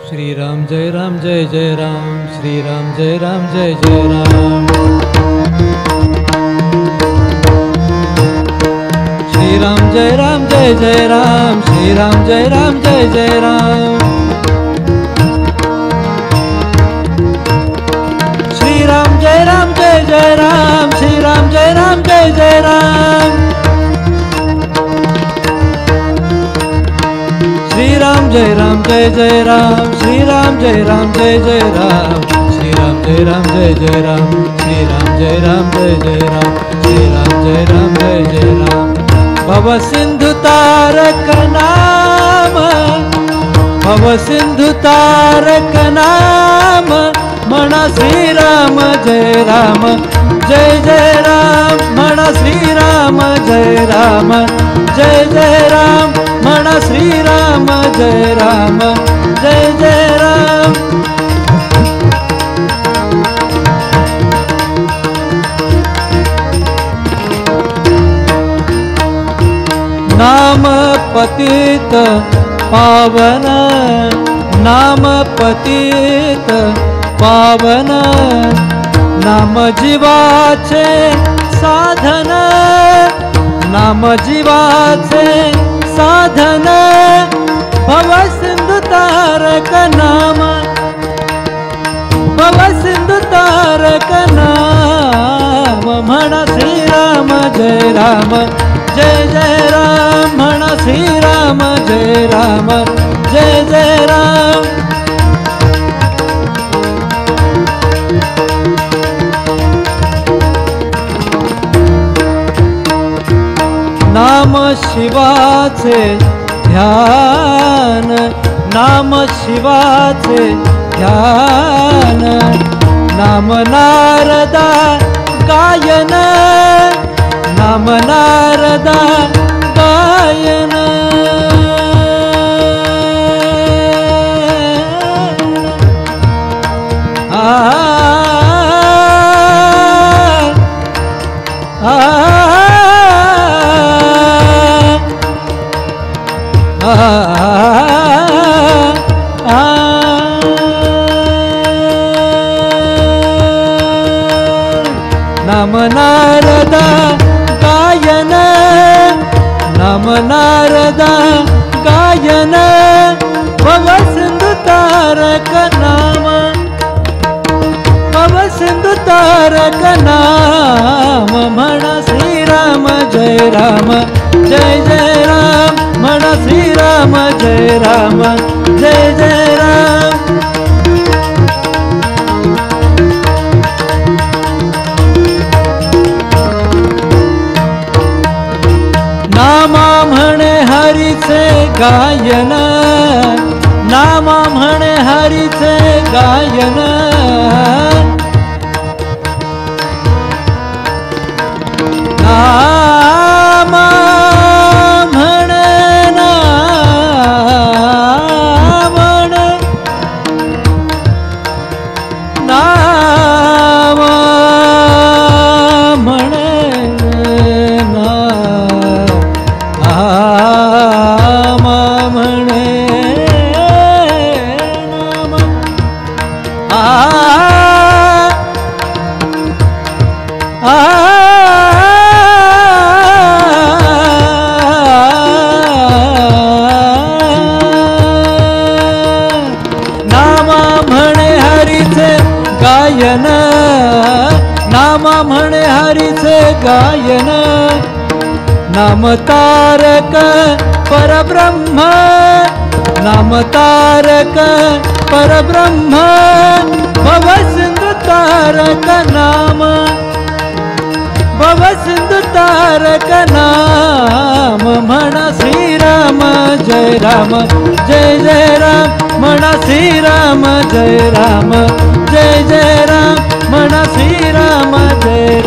श्री राम जय जय राम, श्री राम जय जय राम। श्री राम जय जय राम, श्री राम जय जय राम। श्री राम जय जय राम, श्री राम जय जय राम। श्री राम जय जय राम, श्री राम जय जय राम। श्री राम जय जय राम, श्री राम जय जय राम। श्री राम जय राम। भव सिंधु तारक नाम, भव सिंधु तारक नाम। म्हणा श्री राम जय जय राम। म्हणा श्री राम जय जय राम। म्हणा श्री राम जय जय राम। नाम पतित पावन, नाम पतित पावन। नाम जीवाचे साधन, नाम जीवाचे साधन। भव सिंधु तारक नाम, भव सिंधु तारक नाम। म्हणा श्री राम जय जय राम। म्हणा श्री राम जय जय राम। नाम शिवाचे ध्यान, नाम शिवाचे ध्यान। नाम नारदा गायन, नाम नारदा गायन। नाम नारदा गायन, नाम नारदा गायन। भव सिंधु तारक नाम, भव सिंधु तारक नाम। म्हणा श्री राम जय जय राम। म्हणा श्री राम जय जय राम। नामा म्हणे हरीचे गायन, नामा म्हणे हरीचे गायन। नामा म्हणे, नाम म्हणे, गायन। नाम म्हणे हरीचे गायन। नाम तारक परब्रह्म, नाम तारक परब्रह्म। भव सिंधु तारक नाम, भव सिंधु तारक नाम। म्हणा श्री राम जय जय राम। म्हणा श्री राम जय जय राम। म्हणा श्री राम जय